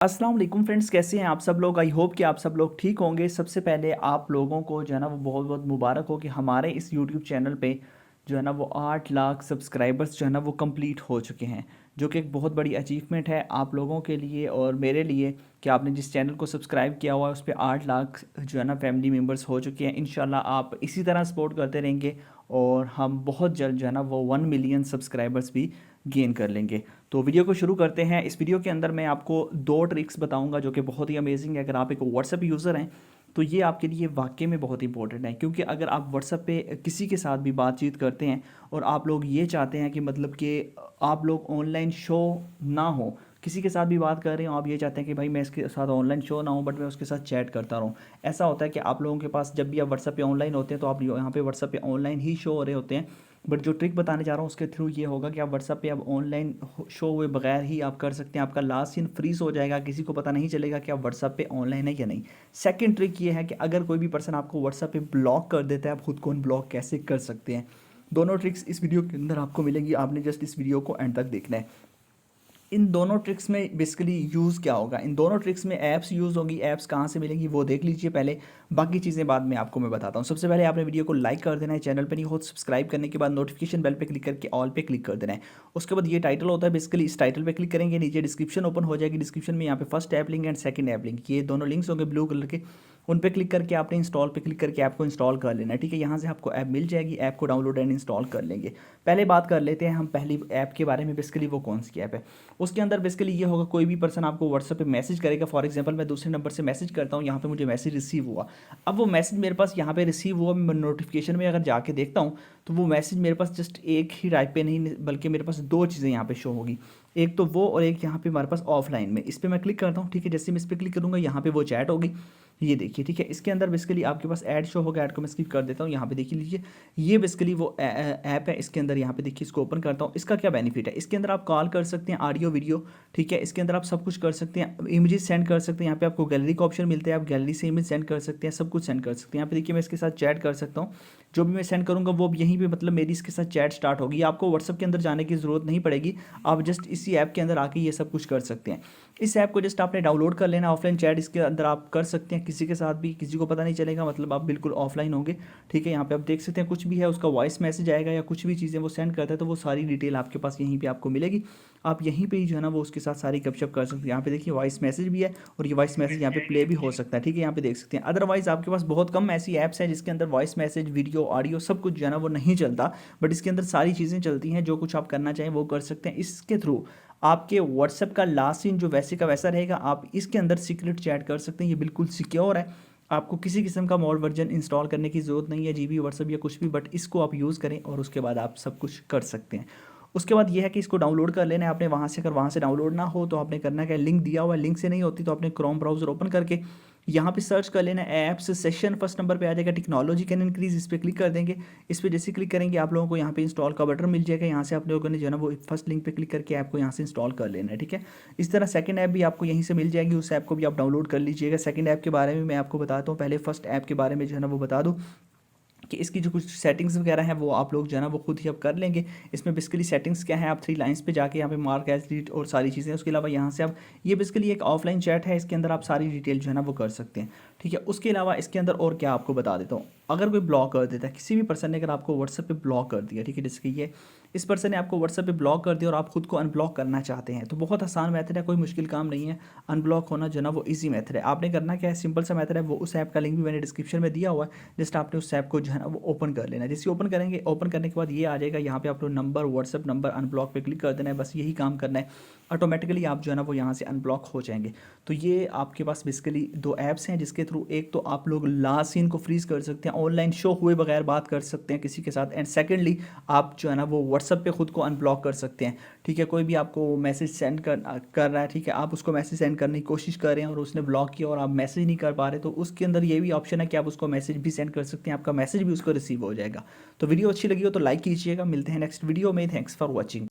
अस्सलाम वालेकुम फ्रेंड्स, कैसे हैं आप सब लोग। आई होप कि आप सब लोग ठीक होंगे। सबसे पहले आप लोगों को जो है ना वो बहुत बहुत मुबारक हो कि हमारे इस यूट्यूब चैनल पे जो है ना वो 8 लाख सब्सक्राइबर्स जो है ना वो कंप्लीट हो चुके हैं, जो कि एक बहुत बड़ी अचीवमेंट है आप लोगों के लिए और मेरे लिए कि आपने जिस चैनल को सब्सक्राइब किया हुआ है उस पर 8 लाख जो है ना फैमिली मेम्बर्स हो चुके हैं। इंशाल्लाह आप इसी तरह सपोर्ट करते रहेंगे और हम बहुत जल्द जो है ना वो 1 मिलियन सब्सक्राइबर्स भी गेन कर लेंगे। तो वीडियो को शुरू करते हैं। इस वीडियो के अंदर मैं आपको 2 ट्रिक्स बताऊंगा जो कि बहुत ही अमेजिंग है। अगर आप एक व्हाट्सएप यूज़र हैं तो ये आपके लिए वाकई में बहुत इंपॉर्टेंट है, क्योंकि अगर आप व्हाट्सएप पे किसी के साथ भी बातचीत करते हैं और आप लोग ये चाहते हैं कि मतलब कि आप लोग ऑनलाइन शो ना हो, किसी के साथ भी बात कर रहे हो, आप ये चाहते हैं कि भाई मैं इसके साथ ऑनलाइन शो ना हो बट मैं उसके साथ चैट करता रहूँ। ऐसा होता है कि आप लोगों के पास जब भी आप व्हाट्सएप पे ऑनलाइन होते हैं तो आप यहाँ पे व्हाट्सएप पे ऑनलाइन ही शो हो रहे होते हैं, बट जो ट्रिक बताने जा रहा हूँ उसके थ्रू ये होगा कि आप व्हाट्सएप पे अब ऑनलाइन शो हुए बगैर ही आप कर सकते हैं। आपका लास्ट सीन फ्रीज हो जाएगा, किसी को पता नहीं चलेगा कि आप व्हाट्सएप पे ऑनलाइन है या नहीं। सेकंड ट्रिक ये है कि अगर कोई भी पर्सन आपको व्हाट्सएप पे ब्लॉक कर देता है, आप खुद को अनब्लॉक कैसे कर सकते हैं। दोनों ट्रिक्स इस वीडियो के अंदर आपको मिलेंगी, आपने जस्ट इस वीडियो को एंड तक देखना है। इन दोनों ट्रिक्स में बेसिकली यूज़ क्या होगा, इन दोनों ट्रिक्स में ऐप्स यूज़ होंगी। ऐप्स कहाँ से मिलेंगी वो देख लीजिए पहले, बाकी चीज़ें बाद में आपको मैं बताता हूँ। सबसे पहले आपने वीडियो को लाइक कर देना है, चैनल पे नहीं हो सब्सक्राइब करने के बाद नोटिफिकेशन बेल पे क्लिक करके ऑल पे क्लिक कर देना है। उसके बाद ये टाइटल होता है, बेसिकली इस टाइटल पे क्लिक करेंगे, नीचे डिस्क्रिप्शन ओपन हो जाएगी। डिस्क्रिप्शन में यहाँ पे first app link and second app link, ये दोनों लिंक्स होंगे ब्लू कलर के, उन पे क्लिक करके आपने इंस्टॉल पे क्लिक करके ऐप को इंस्टॉल कर लेना है। ठीक है, यहाँ से आपको ऐप मिल जाएगी, ऐप को डाउनलोड एंड इंस्टॉल कर लेंगे। पहले बात कर लेते हैं हम पहली ऐप के बारे में, बेसिकली वो कौन सी ऐप है। उसके अंदर बेसिकली ये होगा, कोई भी पर्सन आपको व्हाट्सएप पे मैसेज करेगा। फॉर एग्जांपल मैं दूसरे नंबर से मैसेज करता हूँ, यहाँ पे मुझे मैसेज रिसीव हुआ। अब वो मैसेज मेरे पास यहाँ पे रिसीव हुआ, मैं नोटिफिकेशन में अगर जाके देखता हूँ तो वो मैसेज मेरे पास जस्ट एक ही टाइप पे नहीं बल्कि मेरे पास 2 चीज़ें यहाँ पे शो होगी, एक तो वो और एक यहाँ पे हमारे पास ऑफलाइन में। इस पर मैं क्लिक करता हूँ। ठीक है, जैसे मैं इस पर क्लिक करूँगा यहाँ पे वो चैट होगी, ये देखिए। ठीक है, इसके अंदर बेसिकली आपके पास ऐड शो होगा, ऐड को मैं स्किप कर देता हूँ। यहाँ पे देखिए लीजिए, ये बेसिकली वो ऐप है। इसके अंदर यहाँ पे देखिए, इसको ओपन करता हूँ। इसका क्या बेनिफिट है, इसके अंदर आप कॉल कर सकते हैं, ऑडियो वीडियो। ठीक है, इसके अंदर आप सब कुछ कर सकते हैं, इमेजेस सेंड कर सकते हैं। यहाँ पे आपको गैलरी का ऑप्शन मिलता है, आप गैलरी से इमेज सेंड कर सकते हैं, सब कुछ सेंड कर सकते हैं। यहाँ पे देखिए मैं इसके साथ चैट कर सकता हूँ, जो भी मैं सेंड करूँगा वो यहीं पे मतलब मेरी इसके साथ चैट स्टार्ट होगी। आपको व्हाट्सअप के अंदर जाने की ज़रूरत नहीं पड़ेगी, आप जस्ट इसी ऐप के अंदर आके ये सब कुछ कर सकते हैं। इस ऐप को जस्ट आपने डाउनलोड कर लेना, ऑफलाइन चैट इसके अंदर आप कर सकते हैं किसी के साथ भी, किसी को पता नहीं चलेगा, मतलब आप बिल्कुल ऑफलाइन होंगे। ठीक है, यहाँ पे आप देख सकते हैं कुछ भी है उसका वॉइस मैसेज आएगा या कुछ भी चीज़ें वो सेंड करता है तो वो सारी डिटेल आपके पास यहीं पे आपको मिलेगी। आप यहीं पे ही जो है ना वो उसके साथ सारी गपशप कर सकते हैं। यहाँ पे देखिए वॉइस मैसेज भी है और ये वॉइस मैसेज यहाँ पे प्ले भी हो सकता है। ठीक है, यहाँ पे देख सकते हैं। अदरवाइज आपके पास बहुत कम ऐसी ऐप्स हैं जिसके अंदर वॉइस मैसेज, वीडियो, ऑडियो सब कुछ जो है ना वो नहीं चलता, बट इसके अंदर सारी चीज़ें चलती हैं। जो कुछ आप करना चाहें वो कर सकते हैं। इसके थ्रू आपके व्हाट्सएप का लास्ट सीन जो वैसे का वैसा रहेगा, आप इसके अंदर सीक्रेट चैट कर सकते हैं। ये बिल्कुल सिक्योर है, आपको किसी किस्म का मॉड वर्जन इंस्टॉल करने की ज़रूरत नहीं है, जीबी व्हाट्सएप या कुछ भी, बट इसको आप यूज़ करें और उसके बाद आप सब कुछ कर सकते हैं। उसके बाद ये है कि इसको डाउनलोड कर लेना है आपने वहाँ से। अगर वहाँ से डाउनलोड ना हो तो आपने करना क्या है, लिंक दिया हुआ है, लिंक से नहीं होती तो आपने क्रोम ब्राउज़र ओपन करके यहाँ पे सर्च कर लेना है ऐप्स सेशन, फर्स्ट नंबर पे आ जाएगा टेक्नोलॉजी कैन इंक्रीज, इस पर क्लिक कर देंगे। इस पर जैसे क्लिक करेंगे आप लोगों को यहाँ पे इंस्टॉल का बटन मिल जाएगा। यहाँ से आप लोगों ने जो है ना वो फर्स्ट लिंक पे क्लिक करके ऐप को यहाँ से इंस्टॉल कर लेना है। ठीक है, इस तरह सेकंड ऐप भी आपको यहीं से मिल जाएगी, उस ऐप को भी आप डाउनलोड कर लीजिएगा। सेकंड ऐप के बारे में मैं आपको बताता हूँ, पहले फर्स्ट ऐप के बारे में जो है ना वो बता दूँ कि इसकी जो कुछ सेटिंग्स वगैरह हैं वो आप लोग जो है ना वो खुद ही अब कर लेंगे। इसमें बेसिकली सेटिंग्स क्या है, आप 3 लाइंस पे जाके यहाँ पे मार्क एज रीड और सारी चीज़ें, उसके अलावा यहाँ से आप ये बेसिकली एक ऑफलाइन चैट है, इसके अंदर आप सारी डिटेल जो है ना वो कर सकते हैं। ठीक है, उसके अलावा इसके अंदर और क्या आपको बता देता हूँ। अगर कोई ब्लॉक कर देता है, किसी भी पर्सन ने अगर आपको व्हाट्सएप पे ब्लॉक कर दिया, ठीक है, जैसे कि ये इस पर्सन ने आपको व्हाट्सएप पे ब्लॉक कर दिया और आप खुद को अनब्लॉक करना चाहते हैं, तो बहुत आसान मेथड है, कोई मुश्किल काम नहीं है। अनब्लॉक होना जो है ना वो ईजी मेथड है। आपने करना क्या है, सिंपल सा मेथड है, वो उस ऐप का लिंक भी मैंने डिस्क्रिप्शन में दिया हुआ है। जस्ट आपने उस ऐप को जो है ना वो ओपन कर लेना है। जैसे ओपन करेंगे, ओपन करने के बाद ये आ जाएगा, यहाँ पे आप लोग नंबर, व्हाट्सएप नंबर, अनब्लॉक पे क्लिक कर देना है, बस यही काम करना है। ऑटोमेटिकली आप जो है ना वो यहाँ से अनब्लॉक हो जाएंगे। तो ये आपके पास बेसिकली 2 ऐप्स हैं जिसके थ्रू एक तो आप लोग लास्ट सीन को फ्रीज कर सकते हैं, ऑनलाइन शो हुए बगैर बात कर सकते हैं किसी के साथ, एंड सेकेंडली आप जो है ना वो व्हाट्सएप पे खुद को अनब्लॉक कर सकते हैं। ठीक है, कोई भी आपको मैसेज सेंड कर रहा है, ठीक है, आप उसको मैसेज सेंड करने की कोशिश कर रहे हैं और उसने ब्लॉक किया और आप मैसेज नहीं कर पा रहे, तो उसके अंदर ये भी ऑप्शन है कि आप उसको मैसेज भी सेंड कर सकते हैं, आपका मैसेज भी उसको रिसीव हो जाएगा। तो वीडियो अच्छी लगी हो तो लाइक कीजिएगा। मिलते हैं नेक्स्ट वीडियो में, थैंक्स फॉर वॉचिंग।